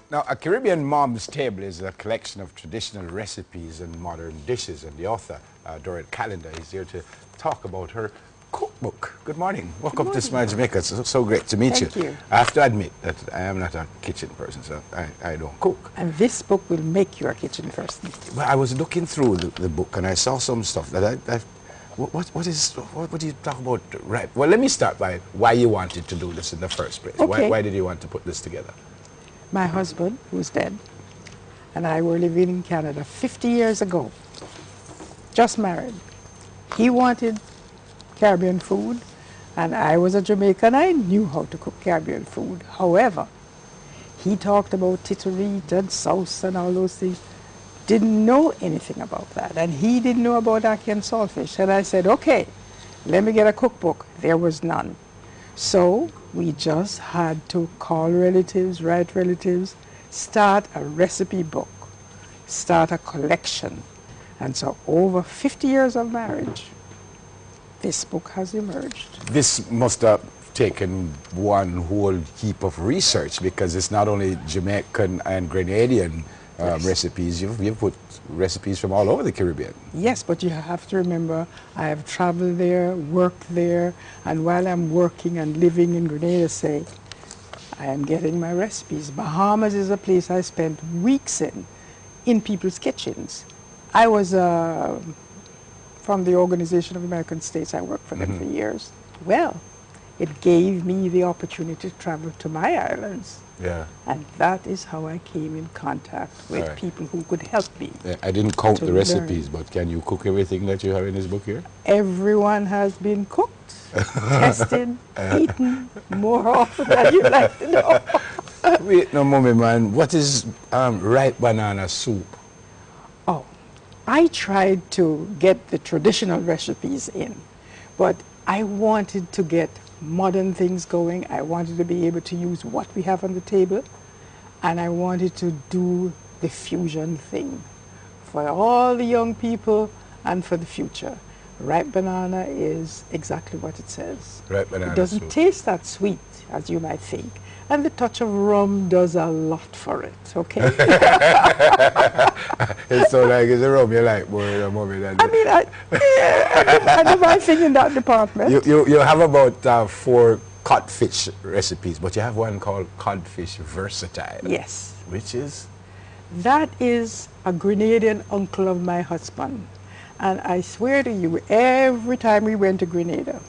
Now, a Caribbean mom's table is a collection of traditional recipes and modern dishes, and the author, Dorel M Callender, is here to talk about her cookbook. Good morning. Welcome to Smile Jamaica. It's so great to meet you. Thank you. I have to admit that I am not a kitchen person, so I don't cook. And this book will make you a kitchen person. Well, I was looking through the book and I saw some stuff that what do you talk about? Right. Well, let me start by why you wanted to do this in the first place. Okay. Why did you want to put this together? My husband, who's dead, and I were living in Canada 50 years ago, just married. He wanted Caribbean food, and I was a Jamaican. I knew how to cook Caribbean food. However, he talked about titterite and sauce and all those things. Didn't know anything about that, and he didn't know about ackee and saltfish. And I said, okay, let me get a cookbook. There was none. So we just had to call relatives, write relatives, start a recipe book, start a collection. And so over 50 years of marriage, this book has emerged. This must have taken one whole heap of research, because it's not only Jamaican and Grenadian recipes. You've put recipes from all over the Caribbean. Yes, but you have to remember, I have traveled there, worked there, and while I'm working and living in Grenada, say, I am getting my recipes. Bahamas is a place I spent weeks in people's kitchens. I was from the Organization of American States. I worked for them for years. Well, it gave me the opportunity to travel to my islands. Yeah. And that is how I came in contact with people who could help me. Yeah, I didn't count the learn. recipes, but can you cook everything that you have in this book here? Everyone has been cooked, tested, eaten more often than you'd like to know. Wait no moment, man. What is ripe banana soup? Oh, I tried to get the traditional recipes in, but I wanted to get modern things going. I wanted to be able to use what we have on the table, and I wanted to do the fusion thing for all the young people and for the future. Ripe banana is exactly what it says. Ripe banana It doesn't soup. taste that sweet as you might think, and the touch of rum does a lot for it, okay? It's so like it's a rum you like more than mommy than I mean, I do my thing in that department. you have about 4 codfish recipes, but you have one called codfish versatile. Yes. Which is? That is a Grenadian uncle of my husband. And I swear to you, every time we went to Grenada,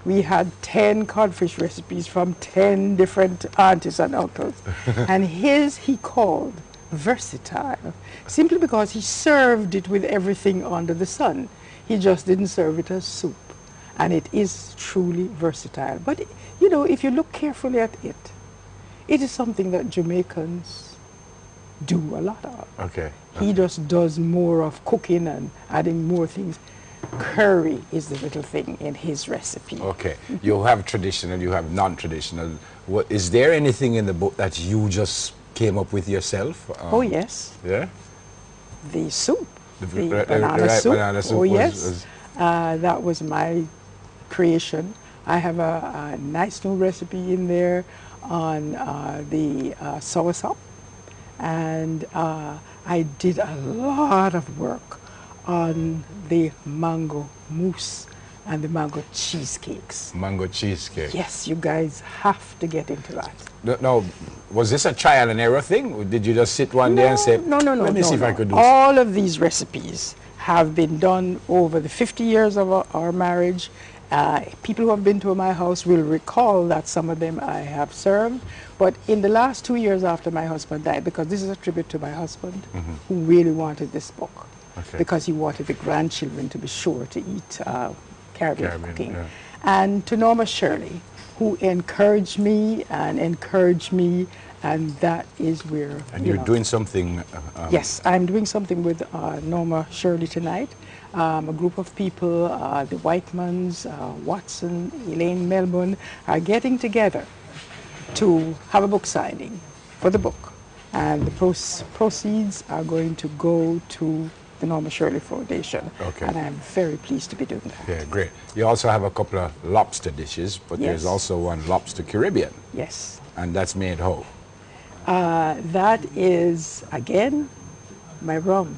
we had 10 codfish recipes from 10 different aunties and uncles. And his he called versatile, simply because he served it with everything under the sun. He just didn't serve it as soup. And it is truly versatile. But, you know, if you look carefully at it, it is something that Jamaicans do a lot of. Okay. He just does more of cooking and adding more things. Curry is the little thing in his recipe. Okay. You have traditional, you have non-traditional. What is there anything in the book that you just came up with yourself? Oh yes. Yeah? The soup. The ripe banana soup. Oh was, yes. That was my creation. I have a nice new recipe in there on the soursop. And I did a lot of work on the mango mousse and the mango cheesecakes. Mango cheesecake. Yes, you guys have to get into that. No, was this a trial and error thing? Or did you just sit one day and say, No, let me see if I could do all of these recipes have been done over the 50 years of our marriage. People who have been to my house will recall that some of them I have served. But in the last 2 years after my husband died, because this is a tribute to my husband, who really wanted this book, because he wanted the grandchildren to be sure to eat Caribbean cooking. Yeah. And to Norma Shirley, who encouraged me, and that is where... And you're doing something... Yes, I'm doing something with Norma Shirley tonight. A group of people, the Whitemans, Watson, Elaine Melbourne, are getting together to have a book signing for the book. And the proceeds are going to go to the Norma Shirley Foundation. Okay. And I'm very pleased to be doing that. Yeah, great. You also have a couple of lobster dishes, but there's also one lobster Caribbean. Yes. And that's made how? That is, again, my rum.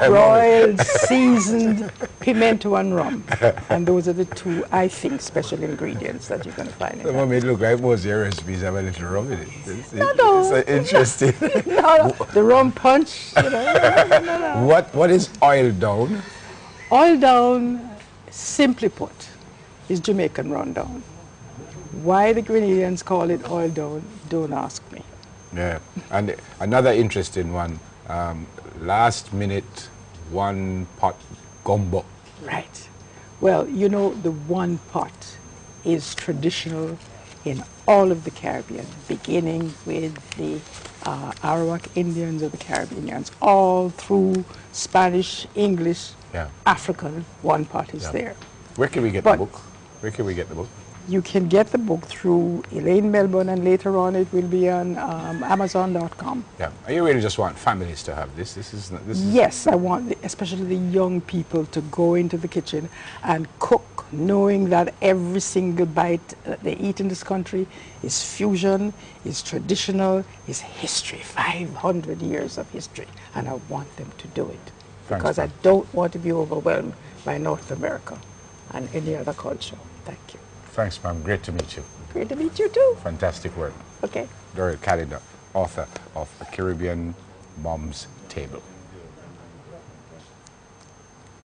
Broiled, seasoned pimento and rum. And those are the two, I think, special ingredients that you're going to find in The that. moment it look like most of your recipes have a little rum in it. No. It's interesting. No, the rum punch, you know. No. What is oil down? Oil down, simply put, is Jamaican rundown. Why the Grenadians call it oil down, don't ask me. Yeah, and another interesting one, last minute one pot gumbo. Right. Well, you know, the one pot is traditional in all of the Caribbean, beginning with the Arawak Indians or the Caribbeans, all through Spanish, English, Yeah. African, one pot is Yeah. there. Where can we get But- the book? Where can we get the book? You can get the book through Elaine Melbourne, and later on it will be on Amazon.com. Yeah, and you really just want families to have this. This is Yes, I want especially the young people to go into the kitchen and cook, knowing that every single bite that they eat in this country is fusion, is traditional, is history, 500 years of history, and I want them to do it. Thanks, Because I ma'am. don't want to be overwhelmed by North America and any other culture. Thank you. Thanks, ma'am. Great to meet you. Great to meet you too. Fantastic work. Okay. Dorel Callender, author of A Caribbean Mom's Table.